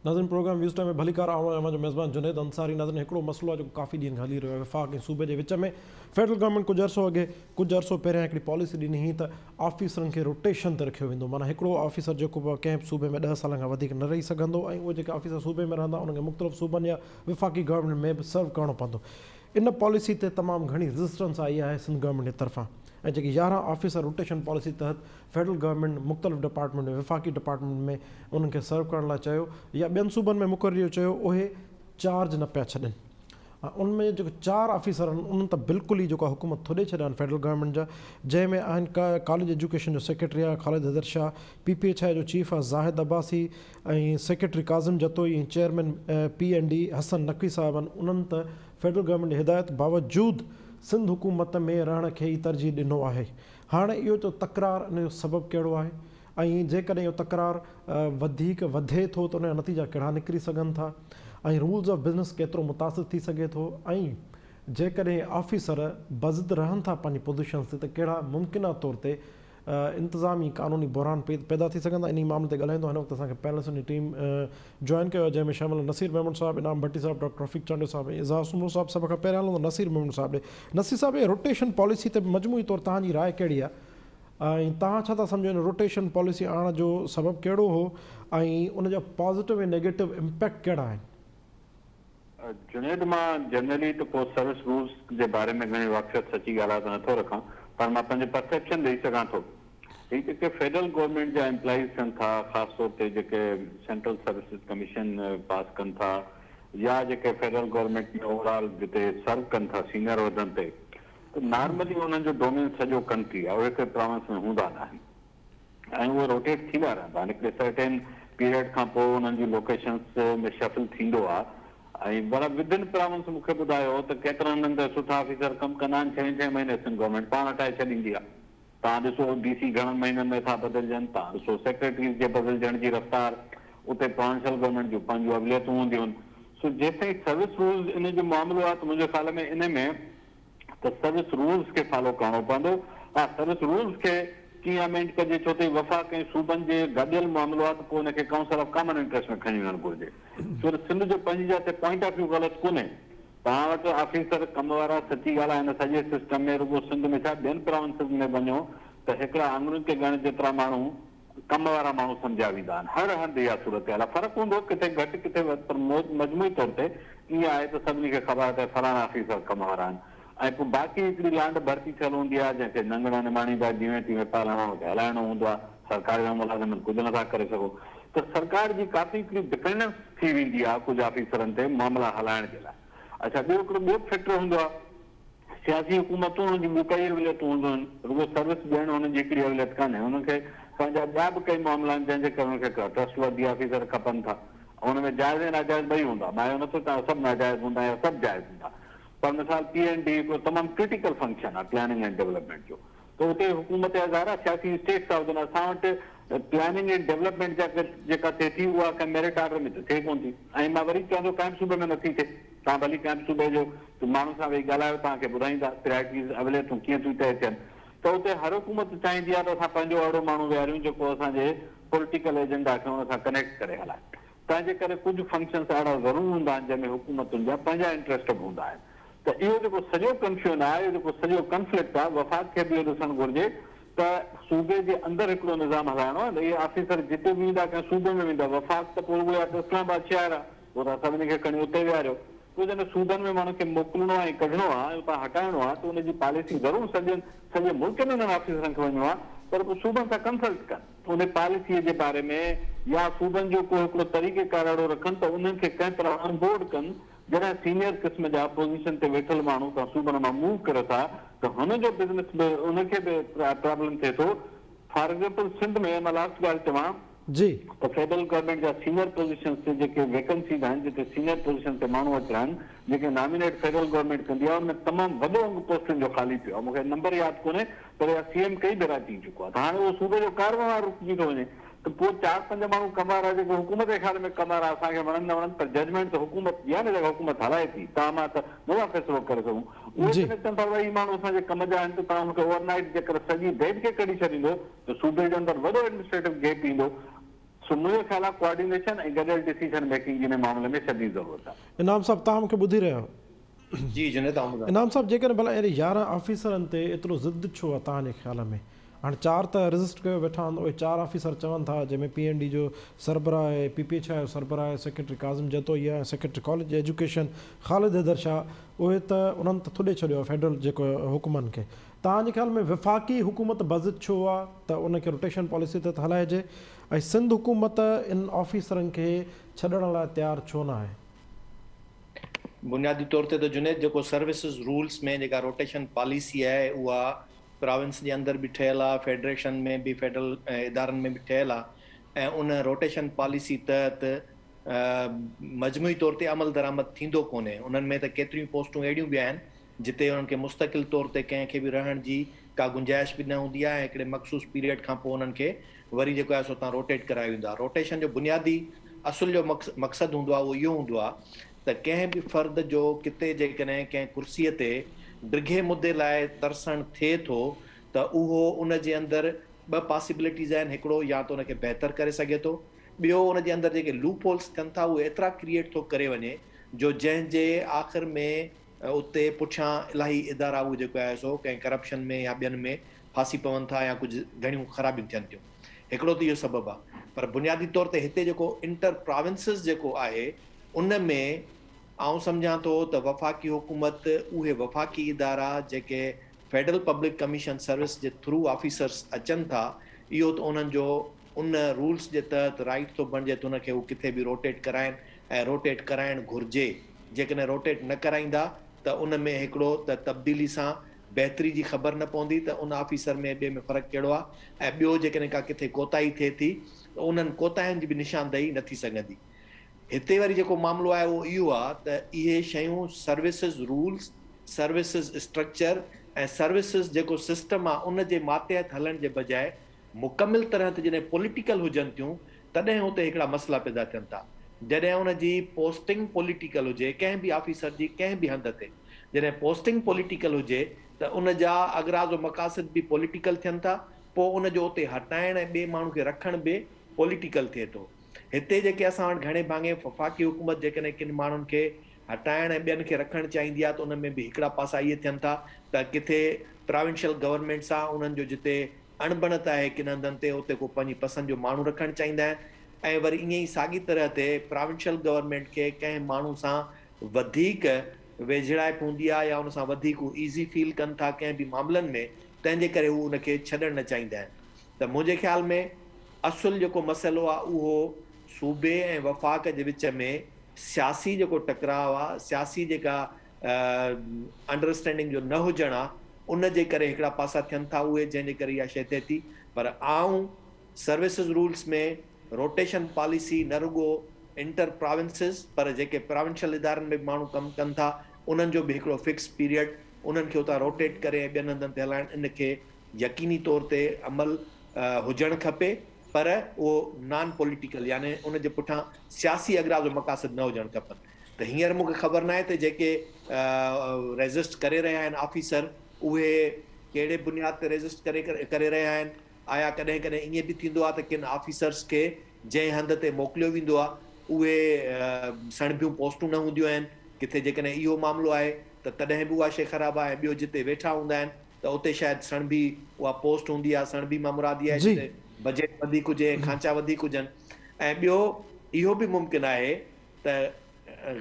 नाज़रीन programme views time में भली कार जो मेज़बान जुनेद अंसारी। नाज़रीन हिकिड़ो मसलो आहे जो काफ़ी ॾींहं हली रहियो आहे वफ़ाक़ ऐं सूबे जे विच में। फेडरल गवर्नमेंट कुझु अर्सो पहिरियां हिकिड़ी पॉलिसी ॾिनी हुई त ऑफिसरनि खे रोटेशन ते रखियो वेंदो, माना हिकिड़ो ऑफिसर जेको कंहिं सूबे में 10 सालनि खां वधीक न रही सघंदो ऐं उहे जेके ऑफिसर सूबे में रहंदा उन्हनि खे मुख़्तलिफ़ सूबनि या वफ़ाक़ी गवर्नमेंट में बि सर्व करिणो पवंदो। इन पॉलिसी ते तमामु घणी रेजिस्टेंस आई आहे सिंध गवर्नमेंट जे तरफ़ां ऐं जेकी 11 ऑफिसर रोटेशन पॉलिसी तहत फेडरल गवर्नमेंट मुख़्तलिफ़ डिपार्टमेंट में वफ़ाक़ी डिपार्टमेंट में उन्हनि खे सर्व करण लाइ चयो या ॿियनि सूबनि में मुक़ररियो चयो, उहे चार्ज न पिया छॾनि। उनमें जेको 4 ऑफिसर आहिनि उन्हनि त बिल्कुलु ई जेको हुकूमत थोड़े छॾिया आहिनि फेडरल गवर्नमेंट जा, जंहिंमें आहिनि कॉलेज एजुकेशन जो सेक्रेटरी आहे ख़ालिद हैदर शाह, PPHI जो चीफ आहे ज़ाहिद अब्बासी ऐं सेक्रेटरी काज़िम जतोई ऐं चेयरमैन PND हसन नक़वी साहिब आहिनि। उन्हनि त फेडरल गवर्नमेंट जी हिदायत बावजूदि सिंध हुकूमत में रहण खे ई तरजीह ॾिनो आहे। हाणे इहो जो तकरार इन जो सबबु कहिड़ो आहे ऐं जेकॾहिं इहो तकरार वधीक वधे थो त उनजा नतीजा कहिड़ा निकिरी सघनि था ऐं रूल्स ऑफ बिज़नेस केतिरो मुतासिर थी सघे थो ऐं जेकॾहिं ऑफिसर बज़द रहनि था पंहिंजी पोज़ीशन ते त कहिड़ा मुमकिना तौर ते इंतिज़ामी क़ानूनी बहरान पैदा थी सघंदा। इन मामले ते ॻाल्हाईंदो हिन वक़्तु असांखे पैनलिस्ट जी टीम जॉइन कयो आहे, जंहिंमें शामिल नसीर मेमन साहिबु, इनाम भट्टी साहिबु, डॉक्टर रफ़ीक चांडियो साहिबु, एज़ाज़ उमर साहिबु। सभ खां पहिरियां हलंदो नसीर मेमन साहिबु ॾे। नसीर साहिबु, इहे रोटेशन पॉलिसी ते मजमूई तौरु तव्हांजी राय कहिड़ी आहे ऐं तव्हां छा था सम्झो हिन रोटेशन पॉलिसी आणण जो सबबु कहिड़ो हो ऐं उनजा पॉज़िटिव ऐं नेगेटिव इम्पैक्ट कहिड़ा आहिनि? जुनेद, मां जनरली त को सर्विस रूल्स जे बारे में घणी वाक़िफ़ियत सची ॻाल्हि त नथो रखां, पर मां पंहिंजो परसेप्शन ॾेई सघां थो। ही जेके फेडरल गवर्नमेंट जा एम्प्लॉइज़ थियनि था, ख़ासि तौर ते जेके सेंट्रल सर्विसिस कमीशन पास कनि था या जेके फेडरल गवर्नमेंट में ओवरऑल जिते सर्व कनि था सीनियर उहिदनि ते, त नॉर्मली उन्हनि जो डोमेन सॼो कंट्री आहे, उहे हिकु प्रोविंस में हूंदा न आहिनि ऐं उहे रोटेट थींदा रहंदा आहिनि। हिकिड़े सर्टेन पीरियड खां पोइ उन्हनि जी लोकेशन्स में शफल थींदो आहे ऐं पर विदिन प्रोविंस मूंखे ॿुधायो त केतिरनि हंधि सुठा ऑफिसर कमु कंदा आहिनि, 6 महीने सिंध गवर्नमेंट पाण हटाए छॾींदी आहे। तव्हां ॾिसो DC घणनि महीननि में था बदिलजनि, तव्हां ॾिसो सेक्रेटरीज़ जे बदिलजण जी रफ़्तार, उते प्रोविंशियल गवर्नमेंट जूं पंहिंजूं अवलियतूं हूंदियूं आहिनि। सो जेसिताईं सर्विस रूल्स इन जो मामिलो आहे त मुंहिंजे ख़्याल में इन में त सर्विस रूल्स खे फॉलो करणो पवंदो। हा, सर्विस रूल्स खे कीअं अमेंड कजे, छो त वफ़ाक़ ऐं सूबनि जे गॾियल मामिलो आहे त पोइ हुनखे काउंसिल ऑफ कॉमन इंट्रस्ट में खणी वञणु घुरिजे। छो त सिंध जो पंहिंजी जाते पॉइंट ऑफ व्यू ग़लति कोन्हे। तव्हां वटि ऑफिसर कम वारा सची ॻाल्हि आहे, हिन सॼे सिस्टम में रुॻो सिंध में छा ॿियनि प्रोविंसिस में वञो त हिकिड़ा आङुरियुनि खे ॻण जेतिरा माण्हू कम वारा माण्हू सम्झा वेंदा आहिनि। हर हंधि इहा सूरत हाल आहे, फ़र्क़ु हूंदो किथे घटि किथे वधि, पर मजमूई तौर ते ईअं आहे त सभिनी खे ख़बर आहे त फलाणा ऑफिसर कम वारा आहिनि ऐं पोइ बाक़ी हिकिड़ी लांड भर्ती थियल हूंदी आहे जंहिंखे नंगड़ा निमाणींदा जीअं तीअं पालणो हलाइणो हूंदो आहे। सरकारी मुलाज़िम कुझु नथा करे सघो त सरकार जी काफ़ी हिकिड़ी डिपेंडेंस थी वेंदी आहे कुझु ऑफिसरनि ते मामला हलाइण जे लाइ। अच्छा, ॿियो फैक्टर हूंदो आहे सियासी हुकूमतूं हुनजी ॿियूं कई अवलियतूं हूंदियूं आहिनि, रुॻो सर्विस ॾियणु हुनजी हिकिड़ी अवलियत कान्हे, हुनखे पंहिंजा ॿिया बि कई मामला आहिनि जंहिंजे करे हुनखे ट्रस्टवर्दी ऑफिसर खपनि था। हुनमें जाइज़ ऐं नाजाइज़ ॿई हूंदा, मां इहो नथो चवां सभु नाजाइज़ हूंदा या सभु जाइज़ हूंदा, पर मिसाल PND हिकिड़ो तमामु क्रिटिकल फंक्शन आहे प्लानिंग एंड डेवलपमेंट जो, त उते हुकूमत हज़ारा सियासी स्टेट्स आहे, असां वटि प्लानिंग एंड डेवलपमेंट जेका थिए थी उहा कंहिं मेरिट ऑर्डर में त थिए कोन थी। ऐं मां वरी चवंदो कंहिं सूबे में नथी थिए। तव्हां भली कंहिं सूबे जो माण्हू सां वेही ॻाल्हायो, तव्हांखे ॿुधाईंदा प्रायोरिटीज़ अवलियतूं कीअं थियूं तय थियनि। त उते हर हुकूमत चाहींदी आहे त असां पंहिंजो अहिड़ो माण्हू विहारियूं जेको असांजे पॉलिटिकल एजेंडा खे हुन सां कनेक्ट करे हलाए। तंहिंजे करे कुझु फंक्शन्स अहिड़ा ज़रूरु हूंदा आहिनि जंहिंमें हुकूमतुनि जा पंहिंजा इंट्रस्ट बि हूंदा आहिनि। त इहो जेको सॼो कंफ्यूजन आहे, इहो जेको सॼो कंफ्लिक्ट आहे, वफ़ाक़ खे बि इहो ॾिसणु घुरिजे त सूबे जे अंदरि हिकिड़ो निज़ाम हलाइणो आहे। इहे ऑफिसर जिते बि वेंदा कंहिं सूबे में वेंदा, वफ़ाक़ त पोइ उहे इस्लामाबाद शहर आहे, पोइ तव्हां सभिनी खे खणी उते विहारियो। पोइ जॾहिं सूबनि में माण्हू खे मोकिलिणो आहे ऐं कढणो आहे, उतां हटाइणो आहे, त उनजी पॉलिसी ज़रूरु सॼे मुल्क में उन्हनि ऑफिसरनि खे वञिणो आहे, पर पोइ सूबनि सां कंसल्ट कनि उन पॉलिसीअ जे बारे में, या सूबनि जो को हिकिड़ो तरीक़ेकार अहिड़ो रखनि त उन्हनि खे कंहिं तरह ऑनबोर्ड कनि। जॾहिं सीनियर क़िस्म जा पोज़ीशन ते वेठल माण्हू तव्हां सूबनि मां मूव कयो था त हुनजो बिज़नेस बि उनखे बि प्रॉब्लम थिए थो। फॉर एग्ज़ाम्पल सिंध में मां लास्ट ॻाल्हि चवां जी त फेडरल गवर्नमेंट जा सीनियर पोज़ीशन ते जेके वैकेंसीज़ आहिनि, जिते सीनियर पोज़ीशन ते माण्हू अचिणा आहिनि, जेके नॉमिनेट फेडरल गवर्नमेंट कंदी आहे, उनमें तमामु वॾो अंग पोस्टुनि जो ख़ाली पियो आहे। मूंखे नंबर यादि कोन्हे, पर इहा CM कई भेरा थी चुको आहे। त हाणे उहो सूबे जो कारवार रुकिजी थो वञे, त पोइ 4-5 माण्हू कमारा जेके हुकूमत जे ख़्याल में कमारा असांखे वणनि न वणनि, पर जजमेंट त हुकूमत जी आहे न, जेका हुकूमत हलाए थी। तव्हां मां त नवां फ़ैसिलो करे सघूं। उहे चवनि था भई माण्हू असांजे कम जा आहिनि, त तव्हां हुनखे ओवरनाइट जेकर सॼी डेट खे कढी छॾींदो त सूबे जे अंदरि वॾो एडमिनिस्ट्रेटिव गैप ईंदो। सो मुंहिंजो ख़्याल आहे कोऑर्डिनेशन ऐं गॾियल डिसीजन मेकिंग जे मामले में शदीद ज़रूरत आहे। इनाम साहब तव्हां मूंखे ॿुधी रहिया आहियो। जी जुनेद अहमद। इनाम साहब जेकॾहिं भला अहिड़े 11 ऑफिसरनि ते एतिरो ज़िद छो आहे तव्हांजे ख़्याल में? हाणे 4 त रजिस्टर कयो वेठा आहिनि, उहे 4 ऑफिसर चवनि था जंहिंमें PND जो सरबराह आहे, PPH जो सरबराह आहे, सेक्रेटरी काज़िम जतोई आहे, सेक्रेटरी कॉलेज एजुकेशन ख़ालिद हैदर शाह, उहे त उन्हनि त थुॾे छॾियो आहे फेडरल जेको हुकुमनि खे। तव्हांजे ख़्याल में वफ़ाक़ी हुकूमत बज़िद छो आहे त उनखे रोटेशन पॉलिसी ते हलाइजे, ऐं सिंध हुकूमत इन ऑफिसरनि खे छॾण लाइ तयारु छो न आहे? बुनियादी तौर ते त जुनेद जेको सर्विसिस रूल्स में जेका रोटेशन पॉलिसी आहे उहा प्रोविंस जे अंदरि बि ठहियलु आहे, फेडरेशन में बि, फेडरल इदारनि में बि ठहियलु आहे, ऐं उन रोटेशन पॉलिसी तहत मजमूई तौर ते अमल दरामद थींदो कोन्हे। उन्हनि में त केतिरियूं पोस्टूं अहिड़ियूं बि आहिनि जिते उन्हनि खे मुस्तक़िल तौर ते कंहिंखे बि रहण जी का गुंजाइश बि न हूंदी आहे, ऐं हिकिड़े मख़सूस पीरियड खां पोइ उन्हनि खे वरी जेको आहे सो तव्हां रोटेट करायो वेंदो आहे। रोटेशन जो बुनियादी असुल जो मक़सदु हूंदो आहे उहो इहो हूंदो आहे त कंहिं बि फ़र्द जो किथे जेकॾहिं कंहिं कुर्सीअ ते डिघे मुदे लाइ तरसणु थिए थो त उहो उन जे अंदरि 2 पॉसिबिलिटीज़ आहिनि। हिकिड़ो या त उनखे बहितर करे सघे थो, ॿियो उन जे अंदरि जेके लूप होल्स थियनि था उहे एतिरा क्रिएट थो करे वञे जो जंहिंजे आख़िर में उते पुठियां इलाही इदारा उहे जेको आहे सो कंहिं करप्शन में या ॿियनि में फासी पवनि था या कुझु घणियूं ख़राबियूं थियनि थियूं। हिकिड़ो त इहो सबबु आहे। पर बुनियादी तौर ते हिते जेको इंटर प्रोविंसिस जेको आहे उन में आउं सम्झां थो त वफ़ाक़ी हुकूमत उहे वफ़ाक़ी इदारा जेके फेडरल पब्लिक कमीशन सर्विस जे थ्रू ऑफिसर्स अचनि था, इहो त उन्हनि जो उन रूल्स जे तहत राइट थो बणिजे त उनखे उहे किथे बि रोटेट कराइनि, ऐं रोटेट कराइणु घुरिजे। जेकॾहिं रोटेट न कराईंदा त उन में हिकिड़ो त तब्दीली सां बहितरी जी ख़बर न पवंदी त उन ऑफिसर में ॿिए में फ़र्क़ु कहिड़ो आहे, ऐं ॿियो जेकॾहिं का किथे कोताही थिए थी त उन्हनि कोताहियुनि जी बि निशानदेही न थी सघंदी। हिते वरी जेको मामिलो आहे उहो इहो आहे त इहे शयूं सर्विसिस रूल्स, सर्विसिस स्ट्रक्चर ऐं सर्विसिस जेको सिस्टम आहे उन जे मातहत हलण जे बजाए मुकमिल तरह ते जॾहिं पॉलिटिकल हुजनि थियूं तॾहिं उते हिकिड़ा मसइला पैदा थियनि था। जॾहिं उन जी पोस्टिंग पॉलिटिकल हुजे कंहिं बि ऑफिसर जी कंहिं बि हंध ते, जॾहिं पोस्टिंग पॉलिटिकल हुजे त उन जा अगराज़ मक़ासिद बि पॉलिटिकल थियनि था, पोइ उन जो उते हटाइण ऐं ॿिए माण्हू खे रखण बि पॉलिटिकल थिए थो। हिते जेके असां वटि घणे भाङे वफ़ाक़ी हुकूमत जेकॾहिं किन माण्हुनि खे हटाइण ऐं ॿियनि खे रखणु चाहींदी आहे त उन में बि हिकिड़ा पासा इहे थियनि था त किथे प्रोविंशियल गवर्नमेंट सां उन्हनि जो जिते अणबणत आहे किन हंधनि ते उते को पंहिंजी पसंदि जो माण्हू रखणु चाहींदा आहिनि, ऐं वरी ईअं ई साॻी तरह ते प्रोविंशियल गवर्नमेंट खे कंहिं माण्हू सां वधीक वेझिड़ाइप हूंदी आहे या उन सां वधीक ईज़ी फील कनि था कंहिं बि मामलनि में, तंहिंजे करे हू उनखे छॾणु न चाहींदा आहिनि। त मुंहिंजे ख़्याल में असुल जेको मसइलो आहे उहो सूबे ऐं वफ़ाक़ जे विच में सियासी जेको टकराव आहे, सियासी जेका अंडरस्टैंडिंग जो न हुजणु आहे, उन जे करे हिकिड़ा पासा थियनि था उहे, जंहिंजे करे इहा शइ थिए थी। पर आऊं सर्विसिस रूल्स में रोटेशन पॉलिसी न रुॻो इंटर प्रोविंसिस पर जेके प्रोविंशियल इदारनि में माण्हू कमु कनि था उन्हनि जो बि हिकिड़ो फिक्स पीरियड उन्हनि खे उतां रोटेट करे ऐं ॿियनि हंधनि ते हलाइण, इन खे यकीनी तौर ते अमल हुजणु खपे, पर उहो नॉन पॉलिटिकल यानी उन जे पुठियां सियासी अगराज़ मक़ासिद न हुजणु खपनि। त हींअर मूंखे ख़बर न आहे त जेके रेज़िस्ट करे रहिया आहिनि ऑफिसर उहे कहिड़े बुनियाद ते रेज़िस्ट करे रहिया आहिनि। आया कॾहिं कॾहिं ईअं बि थींदो आहे त किन ऑफिसर्स खे जंहिं हंध ते मोकिलियो वेंदो आहे उहे सणबियूं पोस्टूं न हूंदियूं आहिनि, किथे जेकॾहिं इहो मामिलो आहे त तॾहिं बि उहा शइ ख़राबु आहे। ॿियो जिते वेठा हूंदा आहिनि त उते शायदि सणबी उहा पोस्ट हूंदी आहे, सणबी मां मुरादी आहे जिते बजट वधीक हुजे, खांचा वधीक हुजनि। ऐं ॿियो इहो बि मुमकिन आहे त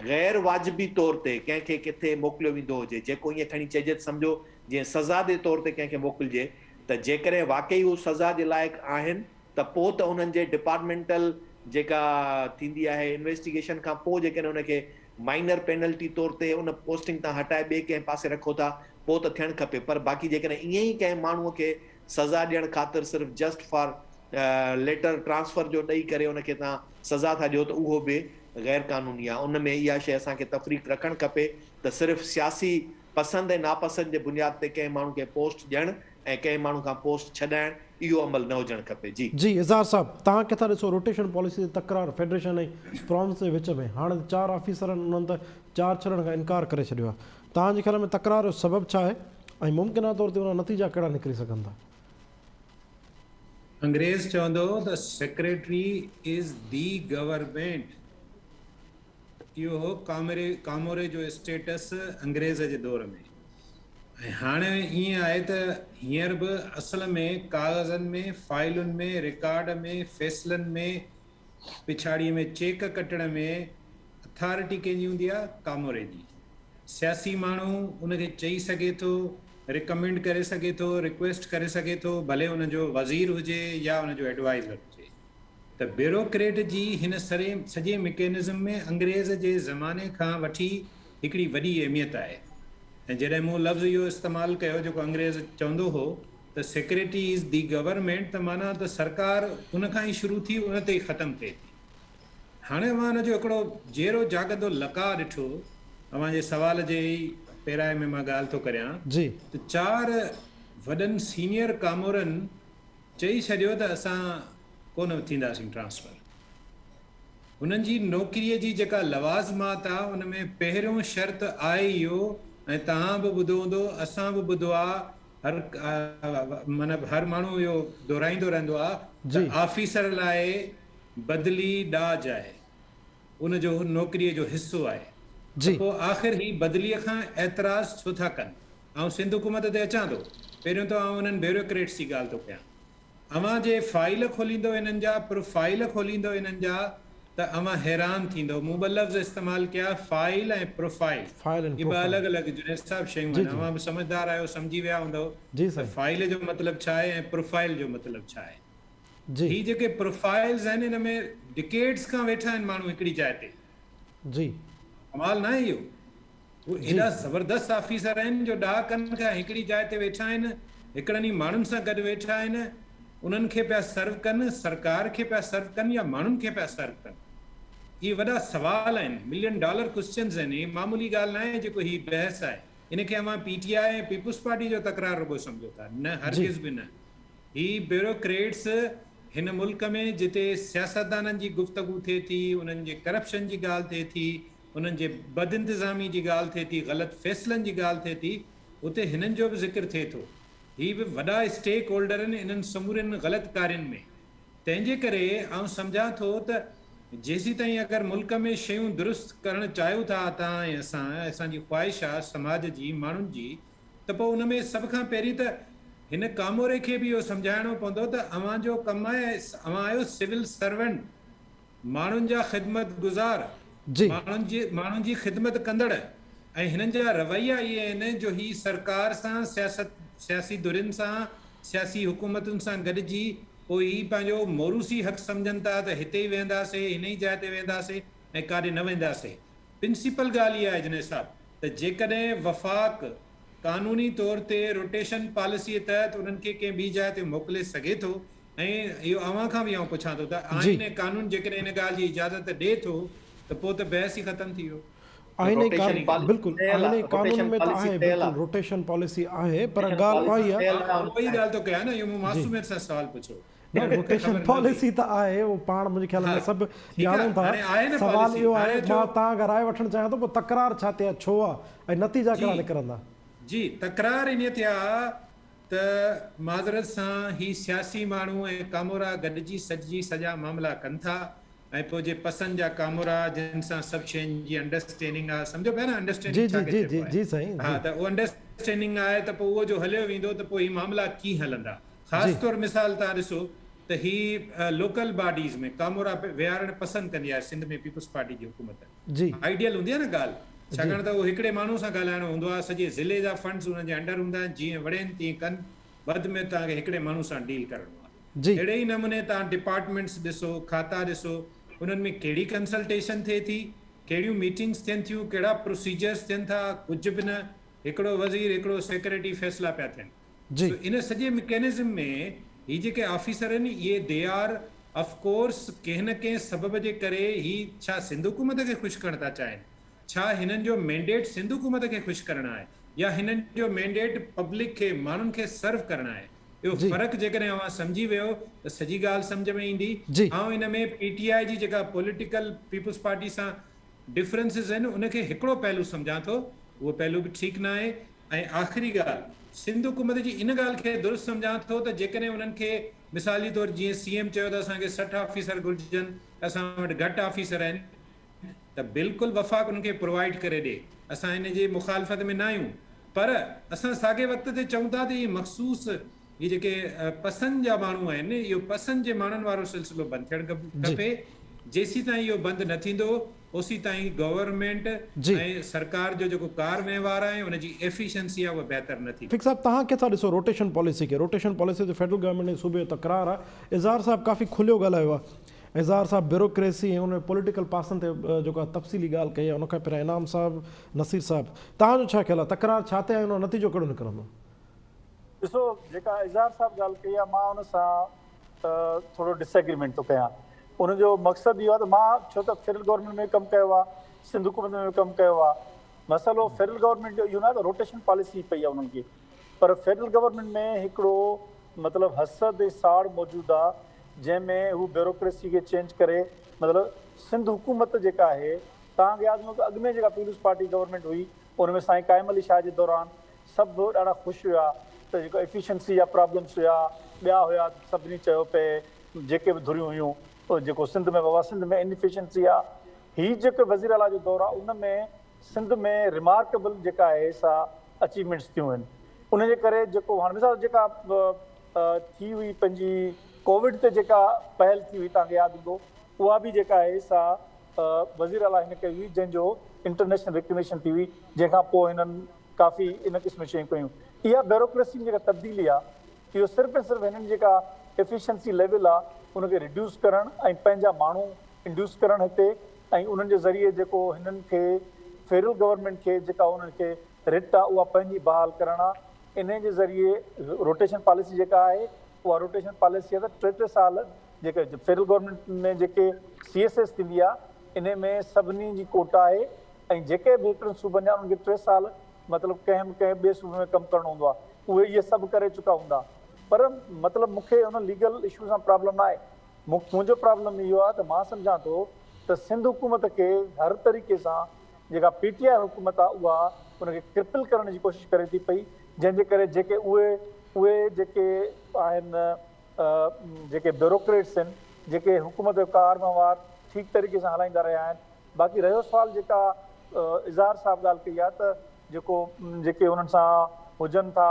गैर वाजिबी तौर ते कंहिंखे किथे मोकिलियो वेंदो हुजे, जेको ईअं खणी चइजे त सम्झो जीअं सज़ा जे तौर ते कंहिंखे मोकिलिजे, त जेकॾहिं वाक़ई हू सज़ा जे लाइक़ु आहिनि त पोइ त उन्हनि जे डिपार्टमेंटल जेका थींदी आहे इन्वेस्टिगेशन खां पोइ जेकॾहिं उनखे माइनर पेनल्टी तौर ते उन पोस्टिंग तां हटाए ॿिए कंहिं पासे रखो था पोइ त थियणु खपे। पर बाक़ी जेकॾहिं ईअं ई कंहिं माण्हूअ खे सज़ा ॾियणु ख़ातिर सिर्फ़ु जस्ट फॉर लेटर ट्रांसफर जो ॾेई करे उनखे तव्हां सज़ा था ॾियो त उहो बि गैर कानूनी आहे। उन में इहा शइ असांखे तफ़रीक़ रखणु खपे त सिर्फ़ु सियासी पसंदि ऐं नापसंदि जे बुनियाद ते कंहिं माण्हू खे पोस्ट ॾियणु ऐं कंहिं माण्हू खां पोस्ट छॾाइणु इहो अमल न हुजणु खपे। जी इज़हार साहब, तव्हां किथां ॾिसो रोटेशन पॉलिसी जी तकरार फेडरेशन ऐं प्रोविंस जे विच में, हाणे 4 ऑफिसरनि उन्हनि त 4 छॾण खां इनकार करे छॾियो आहे। तव्हांजे ख़्याल में तकरार जो सबबु छा आहे ऐं मुमकिन तौर ते उन नतीजा कहिड़ा निकिरी सघनि था? अंग्रेज़ चवंदो the secretary is the government. इहो हो कामोरे जो स्टेटस अंग्रेज़ जे दौर में। ऐं हाणे ईअं आहे त हींअर बि असल में कागज़नि में, फाइलुनि में, रिकॉर्ड में, फ़ैसिलनि में, पिछाड़ीअ में चेक कटण में अथॉरिटी कंहिंजी हूंदी आहे? कामोरे जी। सियासी माण्हू उनखे चई सघे थो, रिकमेंड करे सघे थो, रिक्वेस्ट करे सघे थो, भले उनजो वज़ीर हुजे या उनजो एडवाइज़र हुजे। त ब्यूरोक्रेट जी हिन सॼे मैकेनिज़म में अंग्रेज़ जे ज़माने खां वठी हिकिड़ी वॾी अहमियत आहे। ऐं जॾहिं मूं लफ़्ज़ इहो इस्तेमालु कयो जेको अंग्रेज़ चवंदो हो त सेक्रेटरी इज़ दी गवर्नमेंट, त माना त सरकार उन खां ई शुरू थी उन ते ई ख़तमु थिए थी। हाणे मां हुनजो हिकिड़ो जहिड़ो जाॻंदो लका ॾिठो, तव्हांजे सवाल जे ई पेराए में मां ॻाल्हि थो करियां जी त 4 वॾनि सीनियर कामोरनि चई छॾियो त असां कोन थींदासीं ट्रांसफ़र। हुननि जी नौकिरीअ जी जेका लवाज़मात आहे उन में पहिरियों शर्त आहे इहो, ऐं तव्हां बि ॿुधो हूंदो, असां बि ॿुधो आहे, मतिलबु हर माण्हू इहो दोहराईंदो रहंदो आहे जी। त ऑफिसर लाइ बदिली ॾाज आहे, उनजो नौकिरीअ जो हिसो आहे। जी त पोइ आख़िर ही बदिलीअ खां एतिराज़ छो था कनि? ऐं सिंध हुकूमत ते अचां थो। पहिरियों त आउं उन्हनि ब्यूरोक्रेट्स जी ॻाल्हि थो कयां। अव्हां जे फाइल खोलींदो इन्हनि जा, प्रोफाइल खोलींदो इन्हनि जा, त अव्हां हैरान थींदो। मूं ॿ लफ़्ज़ इस्तेमालु कया, फाइल ऐं प्रोफाइल। फाइल एंड ये ॿ प्रोफाइल। अलॻि अलॻि जुनेद साहब शयूं जी आहिनि। जी अव्हां बि समझदार आहियो, सम्झी विया हूंदव जी त साईं। फाइल जो मतिलबु छा आहे ऐं प्रोफाइल जो मतिलबु छा आहे। जी ही जेके प्रोफाइल्स आहिनि इन में डिकेड्स खां वेठा आहिनि माण्हू हिकिड़ी जाइ ते। जी कमाल न आहे इहो? उहे जी एॾा ज़बरदस्त ऑफिसर आहिनि जो ॾाकनि खां हिकिड़ी जाइ ते वेठा आहिनि, हिकिड़नि ई माण्हुनि सां गॾु वेठा आहिनि, उन्हनि खे पिया सर्व कनि, सरकार खे पिया सर्व कनि या माण्हुनि खे पिया सर्व कनि। इहे वॾा सवाल आहिनि, $1 मिलियन क्वेश्चन्स आहिनि। ही मामूली ॻाल्हि न आहे जेको ही बहस आहे। इनखे अव्हां पीटीआई ऐं पीपुल्स पार्टी जो तकरार रुॻो सम्झो था, न, हरगिज़ बि न। ही ब्यूरोक्रेट्स हिन मुल्क में जिते सियासतदाननि जी गुफ़्तगू थिए थी, उन्हनि जे करप्शन जी ॻाल्हि थिए थी, उन्हनि जे बदइंतिज़ामी जी ॻाल्हि थिए थी, ग़लति फ़ैसिलनि जी ॻाल्हि थिए थी, उते हिननि जो बि ज़िक्र थिए थो। ही बि वॾा स्टेक होल्डर आहिनि इन्हनि समूरनि ग़लति कार्यनि में। तंहिंजे करे आउं सम्झां थो त जेसीं ताईं अगरि मुल्क में शयूं दुरुस्त करणु चाहियूं था तव्हां ऐं असां, असांजी ख़्वाहिश आहे समाज जी, माण्हुनि जी, त पोइ उन में सभ खां पहिरीं त हिन कामोरे खे बि इहो सम्झाइणो पवंदो त अव्हांजो कमु आहे, अव्हां आहियो सिविल सर्वेंट, माण्हुनि जा ख़िदमत गुज़ार, जी माण्हुनि जी ख़िदमत कंदड़। ऐं हिननि जा रवैया इहे आहिनि जो ही सरकार सां, सियासी धुरियुनि सां, सियासी हुकूमतुनि सां गॾिजी पोइ ही पंहिंजो मोरूसी हक़ सम्झनि था त हिते ई वेंदासीं, हिन ई जाइ ते वेंदासीं ऐं काॾे न वेंदासीं। प्रिंसिपल ॻाल्हि इहा आहे जने साहब, त जेकॾहिं वफ़ाक़ कानूनी तौर ते रोटेशन पॉलिसीअ तहत उन्हनि खे कंहिं ॿी जाइ ते मोकिले सघे थो, ऐं इहो अव्हां खां बि आउं पुछां थो त आईन ऐं कानून जेकॾहिं हिन ॻाल्हि जी इजाज़त ॾिए थो त पोइ त बहस ई ख़तमु थी वियो। आईने रोटेशन पॉलिसी बिल्कुलु ठहियल आईने आहे, कानून रोटेशन में त पॉलिसी आहे, ठहियल बिल्कुलु आहे। रोटेशन पॉलिसी आहे, पर रोटेशन ॻाल्हि उहा ई पॉलिसी आहे। ठहियल आहे, उहो ई ॻाल्हि थो कयां न, इहो मूं जी मासूमियत सां सवाल पुछो। न, रोटेशन पॉलिसी त आहे, उहो पाण मुंहिंजे ख़्याल में सभु ॼाणूं था। हाणे आहे न सवाल पॉलिसी, इहो हाणे आहे, अचो। मां तव्हां खां राय वठणु चाहियां थो, पोइ तकरार छा थिया, छो आहे, ऐं नतीजा कहिड़ा जी निकिरंदा? जी, तकरार इन थिया त माज़रत सां ही सियासी माण्हू ऐं कामोरा गॾिजी सॼी सॼा मामला कनि था, ऐं पोइ जे पसंदि जा कामोरा जिन सां सभु शयुनि जी अंडरस्टैंडिंग आहे, सम्झो पिया न जी अंडरस्टैंडिंग जी छा जी खे जी चइबो आहे? जी साईं हा, जी त उहो अंडरस्टैंडिंग आहे त पोइ उहो जो हलियो वेंदो त पोइ ही मामला कीअं हलंदा। जी ख़ासि तौर मिसाल तव्हां ॾिसो त ही लोकल बॉडीज़ में कामोरा विहारणु पसंदि कंदी आहे सिंध में पीपुल्स पार्टी जी हुकूमत। जी आइडियल हूंदी आहे न ॻाल्हि, जी छाकाणि त उहो हिकिड़े माण्हू सां ॻाल्हाइणो हूंदो आहे, सॼे ज़िले जा फंड्स हुन जे अंडर हूंदा आहिनि, जीअं वड़ेनि तीअं कनि, वधि में तव्हांखे हिकिड़े माण्हू सां डील करिणो आहे। जी अहिड़े ई नमूने तव्हां डिपार्टमेंट्स ॾिसो, खाता ॾिसो, उन्हनि में कहिड़ी कंसल्टेशन थिए थी, कहिड़ियूं मीटिंग्स थियनि थियूं, कहिड़ा प्रोसीजर्स थियनि था, कुझु बि न। हिकिड़ो वज़ीर, हिकिड़ो सेक्रेटरी फ़ैसिला पिया थियनि। जी सो इन सॼे मैकेनिज़म में ही जेके ऑफिसर आहिनि, इहे दे आर ऑफकोर्स कंहिं न कंहिं सबब जे करे ही छा सिंध हुकूमत खे ख़ुशि करणु था चाहिनि, छा हिननि जो मैंडेट सिंध हुकूमत खे ख़ुशि करणु आहे, या हिननि जो मैंडेट पब्लिक खे, माण्हुनि खे सर्व करणु आहे? इहो जी फ़र्क़ु जेकॾहिं अव्हां सम्झी वियो त सॼी ॻाल्हि सम्झ में ईंदी। जी ऐं इन में पीटीआई जी जेका पॉलिटिकल पीपुल्स पार्टी सां डिफरेंसिस आहिनि, उनखे हिकिड़ो पहलू सम्झां थो, उहो पहलू बि ठीकु न आहे। ऐं आख़िरी ॻाल्हि, सिंध हुकूमत जी इन ॻाल्हि खे दुरुस्त सम्झां थो त जेकॾहिं उन्हनि खे मिसाली तौरु जीअं सीएम चयो त असांखे 60 ऑफिसर घुरिजनि, असां वटि घटि ऑफिसर आहिनि, त बिल्कुलु वफ़ाक़ उन्हनि खे प्रोवाइड करे ॾे। असां हिन जे मुखालफ़त में न आहियूं, पर असां साॻे वक़्त ते चऊं था त इहे मख़सूस इहे जेके पसंदि जा माण्हू आहिनि, इहो पसंदि जे माण्हुनि वारो सिलसिलो बंदि थियणु खपे। जेसीं ताईं इहो बंदि न थींदो ओसी ताईं गवर्नमेंट ऐं सरकार जो जेको कार वहिंवार आहे उनजी एफिशिएंसी आहे उहा बहितर न थी। फिक साहब, तव्हां किथां ॾिसो रोटेशन पॉलिसी खे? रोटेशन पॉलिसी ते फेडरल गवर्नमेंट जे सूबे जो तकरार आहे। इज़हार साहब काफ़ी खुलियो ॻाल्हायो आहे। इज़हार साहब ब्यूरोक्रेसी ऐं उन पॉलिटिकल पासनि ते जेका तफ़सीली ॻाल्हि कई आहे, उनखां पहिरियां इनाम साहब, नसीर साहब, तव्हांजो छा ख़्यालु आहे? तकरार छा ते आहे, उन जो नतीजो कहिड़ो निकिरंदो? ॾिसो, जेका इज़हार साहब ॻाल्हि कई आहे, मां उन सां थोरो डिसएग्रीमेंट थो कयां। उनजो मक़सदु इहो आहे त मां छो त फेडरल गवर्नमेंट में कमु कयो आहे, सिंध हुकूमत में कमु कयो आहे। मसइलो फेडरल गवर्नमेंट जो इहो न आहे त रोटेशन पॉलिसी पई आहे उन्हनि खे, पर फेडरल गवर्नमेंट में हिकिड़ो मतिलबु हसद ऐं साड़ मौजूदु आहे, जंहिंमें हू ब्यूरोक्रेसी खे चेंज करे, मतिलबु सिंध हुकूमत जेका आहे, तव्हांखे यादि हूंदो अॻु में जेका पीपुल्स पार्टी गवर्नमेंट हुई, उनमें साईं क़ाइम अली शाह जे दौरान सभु ॾाढा ख़ुशि हुआ त जेको एफिशिएंसी जा प्रॉब्लम्स हुआ, ॿिया हुआ, सभिनी चयो पिए जेके बि धुरियूं हुयूं, जेको सिंध में बाबा सिंध में इनएफिशिएंसी आहे। हीअ जेको वज़ीर आला जो दौरु आहे, उन में सिंध में रिमार्केबल जेका आहे सा अचीवमेंट्स थियूं आहिनि। उनजे करे जेको हाणे मिसाल जेका थी हुई पंहिंजी कोविड ते जेका पहल थी हुई, तव्हांखे यादि हूंदो, उहा बि जेका आहे सा वज़ीर आला हिन कई हुई, जंहिंजो इंटरनेशनल रिकग्निशन थी हुई, जंहिंखां पोइ हिननि काफ़ी इन क़िस्म शयूं कयूं। इहा ब्यूरोक्रेसी जी जेका तब्दीली आहे, इहो सिर्फ़ु ऐं सिर्फ़ु हिननि जेका एफिशिएंसी लेवल आहे उनखे रिड्यूस करणु ऐं पंहिंजा माण्हू इंड्यूस करणु हिते, ऐं उन्हनि जे ज़रिए जेको हिननि खे फेडरल गवर्नमेंट खे जेका उन्हनि खे रिट आहे उहा पंहिंजी बहाल करणु आहे। इन जे ज़रिए रोटेशन पॉलिसी जेका आहे, उहा रोटेशन पॉलिसी आहे त 3 साल जेके फेडरल गवर्नमेंट में जेके CSS थींदी आहे, इन में सभिनी जी कोटा आहे, ऐं जेके बि हिकिड़े सूबनि जा उन्हनि खे 3 साल मतिलबु कंहिं ॿिए सूबे में कमु करणो हूंदो आहे, उहे इहे सभु करे चुका हूंदा। पर मतिलबु मूंखे उन लीगल इशू सां प्रॉब्लम न आहे। मुंहिंजो प्रॉब्लम इहो आहे त मां सम्झां थो त सिंध हुकूमत खे हर तरीक़े सां जेका PTI हुकूमत आहे उहा उनखे क्रिपल करण जी कोशिशि करे थी पई, जंहिंजे करे जेके उहे जेके आहिनि जेके ब्यूरोक्रेट्स आहिनि, जेके हुकूमत जो कार वहिंवार ठीकु तरीक़े सां हलाईंदा रहिया आहिनि। बाक़ी रहियो सुवाल जेका इज़हार साहब ॻाल्हि कई आहे त जेके उन्हनि सां हुजनि था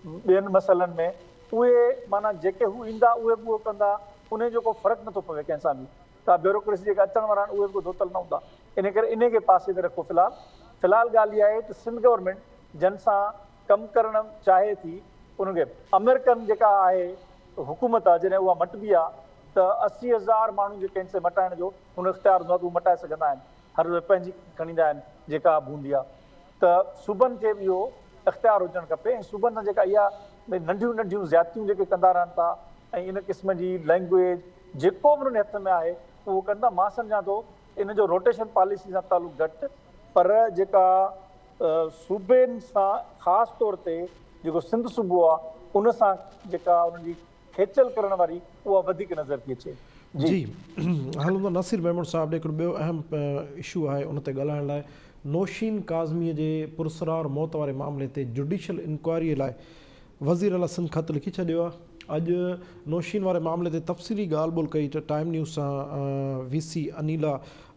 ॿियनि मसइलनि में, उहे माना जेके हू ईंदा उहे बि उहो कंदा, उन जो को फ़र्क़ु नथो पवे कंहिंसां बि। त ब्यूरोक्रेसी जेका अचण वारा आहिनि उहे बि धोतल न हूंदा। इन करे इन खे पासे ते रखो। फ़िलहालु ॻाल्हि इहा आहे त सिंध गवर्नमेंट जन सां कमु करणु चाहे थी, उनखे अमेरिकन जेका आहे हुकूमत आहे, जॾहिं उहा मटिबी आहे त 80,000 माण्हू जेके आहिनि से मटाइण जो हुन इख़्तियार हूंदो आहे, उहे मटाए सघंदा आहिनि, हर पंहिंजी खणी ईंदा आहिनि जेका हूंदी आहे। त सूबनि खे बि इहो इख़्तियार हुजणु खपे, ऐं सूबनि सां जेका इहा नंढियूं नंढियूं ज़्यादतियूं जेके कंदा रहनि था, ऐं इन क़िस्म जी लैंग्वेज जेको बि उन्हनि हथ में आहे उहो कंदा। मां सम्झां थो इन जो रोटेशन पॉलिसी सां तालुक़ु घटि, पर जेका सूबेनि सां ख़ासि तौर ते जेको सिंध सूबो आहे उन सां जेका उन्हनि जी खेचल करण वारी उहा वधीक नज़र थी अचे। जी हलो, नसीर महमूद साहब ॾे हिकिड़ो ॿियो अहम इशू आहे उन ते ॻाल्हाइण लाइ। नौशीन काज़मीअ जे पुरसरार मौत वारे मामले ते जुडिशल इंक्वायरीअ लाइ वज़ीर आला सिंध ख़त लिखी छॾियो आहे। अॼु नौशीन वारे मामले ते तफ़सीली ॻाल्हि ॿोल कई त टाइम न्यूज़ सां VC अनिला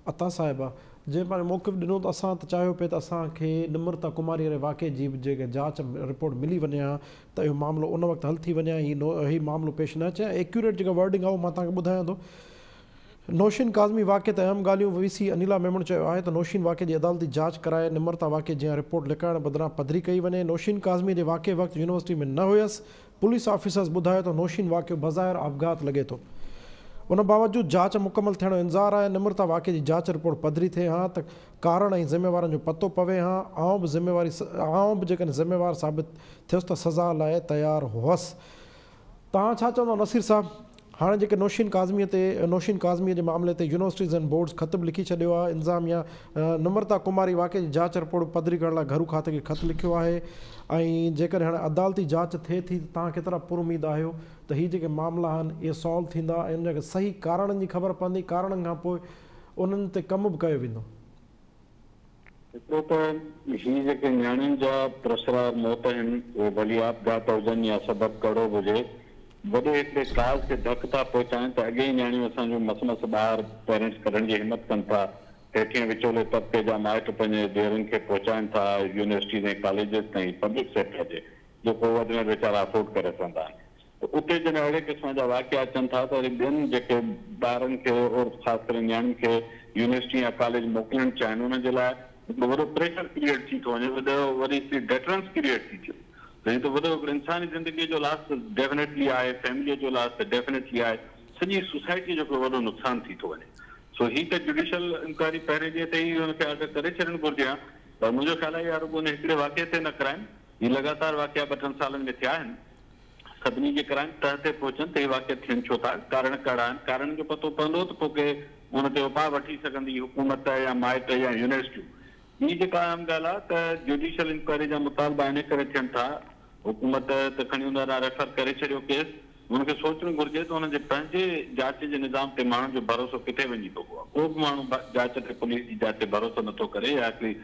अता साहिबा, जंहिं पाण मौक़िफ़ ॾिनो त असां त चाहियो पिए त असांखे निमृता कुमारी वारे वाक़े जी बि जेके जांच रिपोर्ट मिली वञे हा त इहो मामिलो उन वक़्तु हल थी वञे, हीउ मामिलो पेश न अचे। एक्यूरेट जेका वर्डिंग आहे उहो मां तव्हांखे ॿुधायां थो। नौशीन काज़मी वाक़े ते अहम ॻाल्हियूं VC अनिला मेमण चयो आहे त नौशीन वाक़े जी अदालती जांच कराए निमृता वाक़े जी रिपोर्ट लिकाइण बदिरां पधरी कई वञे। नौशीन काज़मी जे वाक़े वक़्तु यूनिवर्सिटी में न हुयसि। पुलिस ऑफिसर्स ॿुधायो त नौशीन वाक़ियो बज़ाहिर आपघात लॻे थो। उन बावजूदि जांच मुकमल थियण जो इंतज़ारु आहे। निमृता वाक़े जी जांच रिपोर्ट पधरी थिए हा त कारण ऐं ज़िम्मेवारनि जो पतो पवे हा। आउं बि जेकॾहिं ज़िम्मेवारु साबित थियुसि त सज़ा लाइ तयारु हुअसि। तव्हां छा चवंदव नसीर साहब? हाणे जेके नौशीन काज़मीअ जे मामले ते यूनिवर्सिटीज़ एंड बोर्ड्स ख़त बि लिखी छॾियो आहे। इंतिज़ामिया निमृता कुमारी वाक़े जी जांच रिपोर्ट पधरी करण लाइ घरू खाते खे ख़त लिखियो आहे। ऐं जेकॾहिं हाणे अदालती जांच थिए थी त तव्हां केतिरा पुरुमीद आहियो त हीअ जेके मामला आहिनि इहे सॉल्व थींदा ऐं उनखे सही कारणनि जी ख़बर पवंदी, कारणनि खां पोइ उन्हनि ते कमु बि कयो वेंदो? हिकिड़ो त ही जेके नियाणियुनि जा प्रसरा मौत आहिनि उहे भली आपघात हुजनि या सबबु कहिड़ो बि हुजे, वॾे हिकिड़े काज़ खे धक था पहुचाइनि त अॻे ई नियाणियूं असांजो मस ॿाहिरि पेरेंट्स कढण जी हिमत कनि था। हेठिएं विचोले तबिके जा माइट पंहिंजे धीअरुनि खे पहुचाइनि था यूनिवर्सिटीज़ ऐं कॉलेजिस ताईं, पब्लिक सेक्टर जे जेको वधि में वीचारा अफोर्ड करे सघंदा आहिनि। त उते जॾहिं अहिड़े क़िस्म जा वाक़िया अचनि था त वरी ॿियनि जेके ॿारनि खे और ख़ासि करे नियाणियुनि खे यूनिवर्सिटी या कॉलेज मोकिलणु चाहिनि उन जे लाइ हिकिड़ो वॾो प्रेशर क्रिएट थी थो वञे, वरी डेटरेंस क्रिएट थी थिए। त ही त वॾो हिकिड़ो इंसानी ज़िंदगी जो लॉस डेफिनेटली आहे, फैमिलीअ जो लॉस त डेफिनेटली आहे, सॼी सोसाइटी जो हिकिड़ो वॾो नुक़सानु थी थो वञे। सो ही त जुडिशियल इंक्वायरी पहिरें ॾींहं ते ई हुनखे ऑर्डर करे छॾणु घुरिजे हा, पर मुंहिंजो ख़्यालु आहे यार रुॻो हिकिड़े वाक़िए ते न कराइनि। ही लगातार वाक़िया 2-3 सालनि में थिया आहिनि, सभिनी जे कराइनि तह ते पहुचनि त हे वाक़िया थियनि छो था, कारण कहिड़ा आहिनि, कारण जो पतो पवंदो त पोइ के हुन ते उपाउ वठी सघंदी हुकूमत या माइट या यूनिवर्सिटियूं। ॿी जेका आम ॻाल्हि आहे त जुडिशियल इंक्वायरी जा मुतालबा इन करे थियनि था, हुकूमत त खणी हुन रेफर करे छॾियो केस, हुनखे सोचणु घुरिजे त हुनजे पंहिंजे जांच जे निज़ाम ते माण्हुनि जो भरोसो किथे वञी थो पियो आहे। को बि माण्हू जांच ते, पुलिस जी जांच ते भरोसो नथो करे, या हिकिड़ी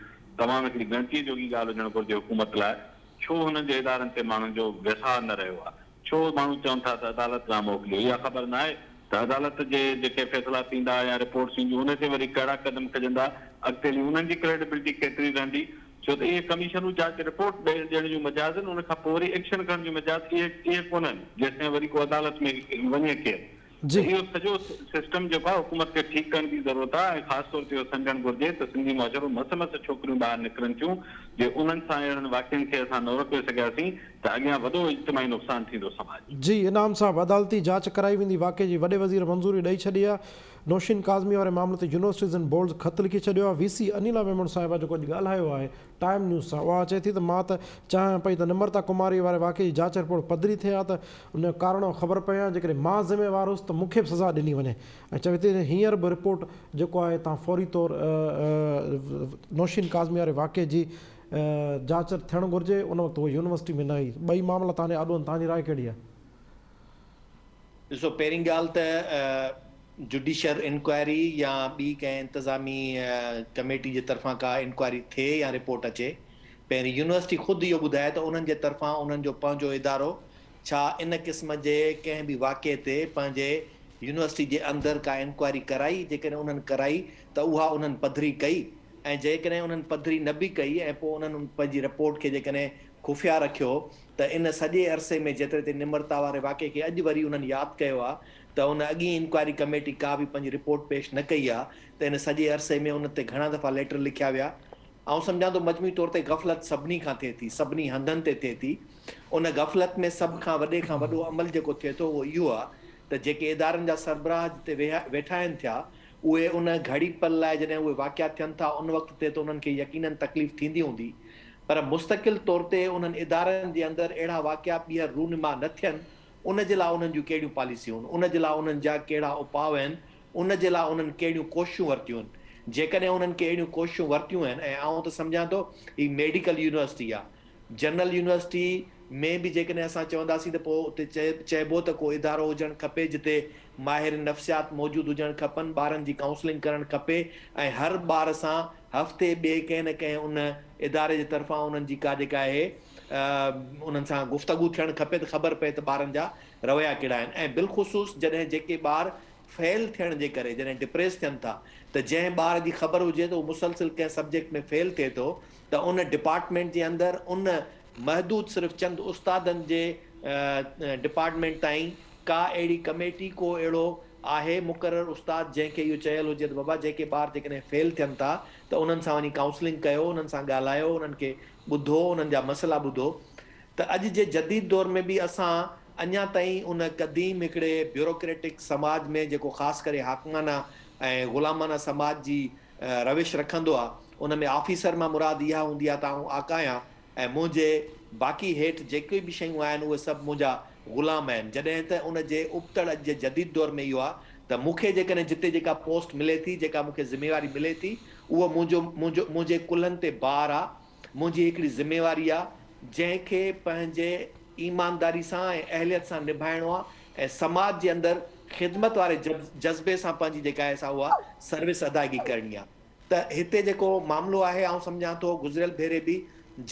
तमामु हिकिड़ी गणतीअ जोगी ॻाल्हि हुजणु घुरिजे हुकूमत लाइ। छो हुननि जे इदारनि ते माण्हुनि जो विसार न रहियो आहे, छो माण्हू चवनि था त अदालत ॾांहुं मोकिलियो, इहा ख़बर न आहे त अदालत जे जेके फ़ैसिला थींदा या रिपोर्ट्स ईंदियूं उन ते वरी कहिड़ा क़दम खजंदा, अॻिते हली उन्हनि जी क्रेडिबिलिटी केतिरी रहंदी। छो त इहे कमीशनूं जांच रिपोर्ट ॾियण जूं मजाज़ आहिनि, उन खां पोइ वरी एक्शन खणण जूं मजाज़ इहे कोन्हनि जेसिताईं वरी को अदालत में वञे केरु। जी इहो सॼो सिस्टम जेको आहे हुकूमत खे ठीकु करण जी ज़रूरत आहे, ऐं ख़ासि तौर ते इहो सम्झणु घुरिजे त सिंधी मुआशरो मस छोकिरियूं ॿाहिरि निकिरनि थियूं, जे उन्हनि सां अहिड़नि वाक़िअनि खे असां न रोके सघियासीं त अॻियां वॾो इज्तिमाही नुक़सानु थींदो समाज। जी इनाम साहब, अदालती जांच कराई वेंदी वाक़े जी वॾे वज़ीर मंज़ूरी ॾेई छॾी आहे। नौशीन काज़मी वारे मामले ते यूनिवर्सिटीज़ एंड बोर्ड्स ख़त लिखी छॾियो आहे। VC अनिला मेमण साहिबा जेको अॼु ॻाल्हायो आहे टाइम न्यूज़ सां, उहा चए थी त मां त चाहियां पई त निम्रता कुमारी वारे वाक़े जी जांच रिपोर्ट पधरी थिए हा त उन कारण ख़बर पए हा, जेकॾहिं मां ज़िम्मेवार हुउसि त मूंखे बि सज़ा ॾिनी वञे। ऐं चवे थी हींअर बि रिपोर्ट जेको आहे तव्हां फौरी तौरु नौशीन काज़मी वारे वाक़े जी जांच थियणु घुरिजे, उन वक़्तु उहा यूनिवर्सिटी में न आई। ॿई मामला तव्हांजे आॾो आहिनि, तव्हांजी राय कहिड़ी आहे? ॾिसो, पहिरीं ॻाल्हि त जुडिशियल इंक्वायरी या ॿी कंहिं इंतिज़ामी कमेटी जे तरफ़ां का इंक्वायरी थिए या रिपोर्ट अचे, पहिरीं यूनिवर्सिटी ख़ुदि इहो ॿुधाए त उन्हनि जे तरफ़ां उन्हनि जो पंहिंजो इदारो छा इन क़िस्म जे कंहिं बि वाक़े ते पंहिंजे यूनिवर्सिटी जे अंदरि का इंक्वायरी कराई। जेकॾहिं उन्हनि कराई त उहा उन्हनि पधरी कई, ऐं जेकॾहिं उन्हनि पधरी न बि कई ऐं पोइ उन्हनि पंहिंजी रिपोर्ट खे जेकॾहिं खुफ़िया रखियो त इन सॼे अरसे में जेतिरे ते निम्रता वारे वाक़े खे अॼु वरी उन्हनि यादि कयो आहे त उन अॻी इंक्वायरी कमेटी का बि पंहिंजी रिपोर्ट पेश न कई आहे, त इन सॼे अरसे में उन ते घणा दफ़ा लेटर लिखिया विया। ऐं सम्झां थो मजमूई तौर ते गफ़लत सभिनी खां थिए थी, सभिनी हंधनि ते थिए थी। उन गफ़लत में सभ खां वॾो अमल जेको थिए थो उहो इहो आहे त जेके इदारनि जा सरबराह जिते वेठा आहिनि थिया, उहे उन घड़ी पल लाइ जॾहिं उहे वाक़िया थियनि था उन वक़्त ते त उन्हनि खे यकीनन तकलीफ़ थींदी हूंदी, पर मुस्तक़िल तौर ते उन्हनि इदारनि जे अंदरि अहिड़ा वाक़िया ॿीहर रूनमा न थियनि, उन जे लाइ उन्हनि जूं कहिड़ियूं पॉलिसियूं आहिनि, उन जे लाइ उन्हनि जा कहिड़ा उपाउ आहिनि, उन जे लाइ उन्हनि कहिड़ियूं कोशिशूं वरितियूं आहिनि। जेकॾहिं उन्हनि के अहिड़ियूं कोशिशूं वरितियूं आहिनि, ऐं आउं त सम्झां थो ही मेडिकल यूनिवर्सिटी आहे, जनरल यूनिवर्सिटी में बि जेकॾहिं असां चवंदासीं त पोइ उते चइबो त को इदारो हुजणु खपे जिते माहिर नफ़्सियात मौजूदु हुजणु खपनि, ॿारनि जी काउंसलिंग करणु खपे, ऐं हर ॿार सां हफ़्ते ॿिए कंहिं न कंहिं उन इदारे जे तरफ़ां उन्हनि जी का जेका आहे उन्हनि सां गुफ़्तगू थियणु खपे त ख़बर पए त ॿारनि जा रवैया कहिड़ा आहिनि। ऐं बिलख़ुसूस जॾहिं जेके ॿार फेल थियण जे करे जॾहिं डिप्रेस थियनि था, त जंहिं ॿार जी ख़बर हुजे त उहो मुसलसिल कंहिं सब्जेक्ट में फेल थिए थो, त उन डिपार्टमेंट जे अंदरि उन महदूद सिर्फ़ु चंद उस्तादनि जे डिपार्टमेंट ताईं का अहिड़ी कमेटी, को अहिड़ो आहे मुक़ररु उस्ताद जंहिंखे इहो चयल हुजे त बाबा जेके ॿार जेकॾहिं फेल थियनि था त उन्हनि सां वञी काउंसलिंग कयो, उन्हनि सां ॻाल्हायो, उन्हनि खे ॿुधो, उन्हनि जा मसइला ॿुधो। त अॼु जे जदीद दौर में बि असां अञा ताईं उन क़दीम हिकिड़े ब्यूरोक्रेटिक समाज में जेको ख़ासि करे हाकमाना ऐं ग़ुलामाना समाज जी रविश रखंदो आहे, उन में ऑफिसर मां मुराद इहा हूंदी आहे त आउं आका आहियां ऐं मुंहिंजे बाक़ी हेठि जेके बि शयूं आहिनि उहे सभु मुंहिंजा ग़ुलाम आहिनि। जॾहिं त उन जे उबतड़ अॼु जे जदीद दौर में इहो आहे त मूंखे जेकॾहिं जिते जेका पोस्ट मिले थी, जेका मूंखे ज़िम्मेवारी मिले थी, उहो मुंहिंजे कुल्हनि ते भार आहे, मुंहिंजी हिकिड़ी ज़िम्मेवारी आहे जंहिंखे पंहिंजे ईमानदारी सां ऐं अहलियत सां निभाइणो आहे, ऐं समाज जे अंदरि ख़िदमत वारे जज़्बे सां पंहिंजी जेका आहे सा उहा सर्विस अदायगी करणी आहे। त हिते जेको मामिलो आहे आउं सम्झां थो गुज़िरियल भेरे बि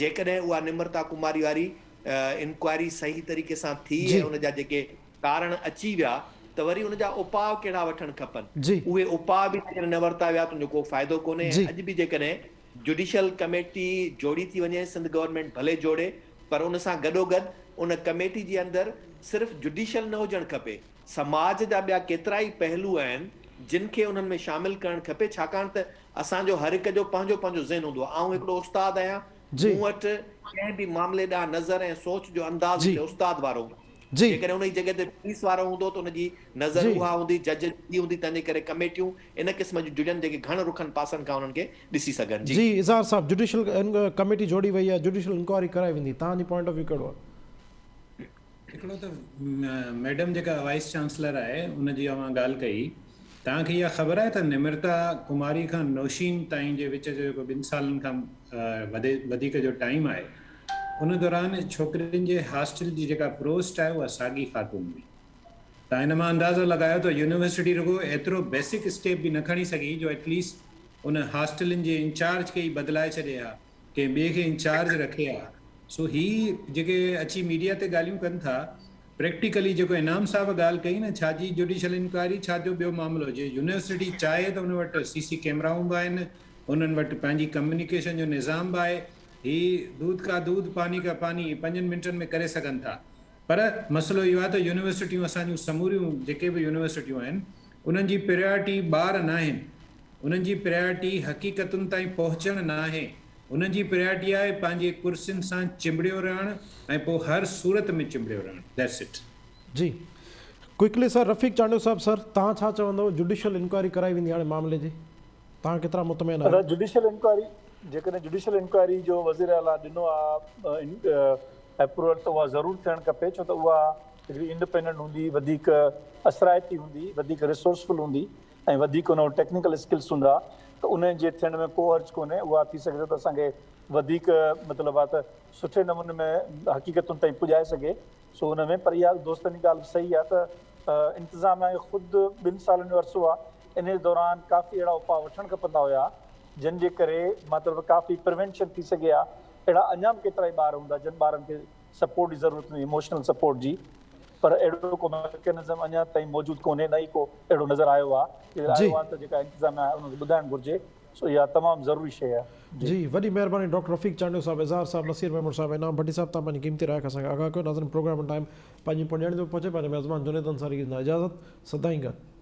जेकॾहिं उहा निम्रता कुमारी वारी इंक्वायरी सही तरीक़े सां थी जी। ऐं उन जा जेके कारण अची विया त वरी उन जा उपाउ कहिड़ा वठणु खपनि जी। उहे उपाउ बि जेकॾहिं न वरिता विया त उनजो को फ़ाइदो कोन्हे जी। अॼु बि जेकॾहिं जुडिशियल कमेटी जोड़ी थी वञे सिंध गवर्नमेंट भले जोड़े पर उन सां गॾोगॾु उन कमेटी जे अंदरि सिर्फ़ु जुडिशियल न हुजणु खपे समाज जा ॿिया केतिरा ई पहलू आहिनि जिन खे उन्हनि में शामिल करणु खपे छाकाणि त असांजो हर हिक जो पंहिंजो पंहिंजो ज़हन हूंदो आहे आउं हिकिड़ो उस्तादु आहियां जी। मूं वटि कंहिं बि मामले ॾांहुं नज़र ऐं सोच जो अंदाज़ जी। हिकिड़े उस्ताद वारो जी। जेकॾहिं उन जी जॻह ते पुलिस वारो हूंदो त उनजी नज़र जी। उहा हूंदी जज जी हूंदी तंहिंजे करे कमेटियूं इन क़िस्म जूं जुड़नि जेके घण रुखनि पासनि खां उन्हनि खे ॾिसी सघनि जी इज़हार साहब जुडिशियल कमेटी जोड़ी वई आहे जुडिशियल इंक्वायरी कराई वेंदी तव्हांजी पॉइंट ऑफ व्यू कहिड़ो आहे हिकिड़ो त मैडम जेका वाइस चांसलर आहे उनजी मां ॻाल्हि कई तव्हांखे इहा ख़बर आहे त निम्रता कुमारी खां नौशीन ताईं जे विच जो जेको 2 सालनि खां वधीक जो टाइम आहे उन दौरान छोकिरियुनि जे हॉस्टल जी जेका प्रोस्ट आहे उहा साॻी ख़ातून हुई तव्हां हिन मां अंदाज़ो लॻायो त यूनिवर्सिटी रुॻो एतिरो बेसिक स्टेप बि न खणी सघी जो एटलीस्ट उन हॉस्टलनि जे इंचार्ज खे ई बदिलाए छॾे हा कंहिं ॿिए खे इंचार्ज रखे हा सो ही जेके अची मीडिया ते ॻाल्हियूं कनि था प्रैक्टिकली जेको इनाम साहब ॻाल्हि कई न छा जी जुडिशियल इंक्वायरी छा जो ॿियो मामिलो जे यूनिवर्सिटी चाहे त उन वटि CC कैमराऊं बि आहिनि उन्हनि वटि पंहिंजी कम्युनिकेशन जो निज़ाम बि आहे ही दूध का दूध पानी का पानी 5 मिंटनि में करे सघनि था पर मसइलो इहो आहे त यूनिवर्सिटियूं असांजूं समूरियूं जेके बि यूनिवर्सिटियूं आहिनि उन्हनि जी प्रायोरिटी ॿार न आहिनि उन्हनि जी प्रायोरिटी हक़ीक़तुनि ताईं पहुचणु न आहे उन्हनि जी प्रायोरिटी आहे पंहिंजे कुर्सियुनि सां चिंबड़ियो रहणु ऐं पोइ हर सूरत में चिंबड़ियो रहणु दैट्स इट जी क्विकली सर रफ़ीक चांडियो साहब सर तव्हां छा चवंदव जुडिशियल इंक्वायरी कराई वेंदी हाणे मामले जी तव्हां केतिरा मुतमैन आहियो जुडिशियल इंक्वायरी जेकॾहिं जुडिशियल इंक्वायरी जो वज़ीर आला ॾिनो आहे अप्रूवल त उहा ज़रूरु थियणु खपे छो त उहा हिकिड़ी इंडिपेंडेंट हूंदी वधीक असराइती हूंदी वधीक रिसोर्सफुल हूंदी ऐं वधीक उन वटि टेक्निकल स्किल्स हूंदा त उन जे थियण में को हर्ज कोन्हे उहा थी सघे त असांखे वधीक मतिलबु आहे त सुठे नमूने में हक़ीक़तुनि ताईं पुॼाए सघे सो हुन में पर इहा दोस्तनि जी ॻाल्हि सही आहे त इंतिज़ामिया खे ख़ुदि 2 सालनि जो अरसो आहे इन दौरान काफ़ी अहिड़ा उपाउ वठणु खपंदा हुया जिन जे करे मतिलबु काफ़ी प्रिवेंशन थी सघे हा अहिड़ा अञा बि केतिरा ई ॿार हूंदा जिन ॿारनि खे सपोर्ट जी ज़रूरत हूंदी इमोशनल सपोर्ट जी पर अहिड़ो को मैकेनिज़म अञा ताईं मौजूदु कोन्हे न ई को अहिड़ो नज़र आयो आहे आयो आहे त जेका इंतिज़ाम आहे उनखे ॿुधाइणु घुरिजे सो इहा तमामु ज़रूरी शइ आहे जी वॾी महिरबानी डॉक्टर रफ़ीक चांडियो साहब इज़हार साहब नसीर महमूद साहब इनाम भट्टी साहब तव्हां पंहिंजी क़ीमती राय खां असांखे आगाह कयो नाज़रीन प्रोग्राम टाइम पंहिंजी पुॼाइण जो पहुचे पंहिंजे मेज़बान जुनेद अंसारी खे इजाज़त सदाईं गॾु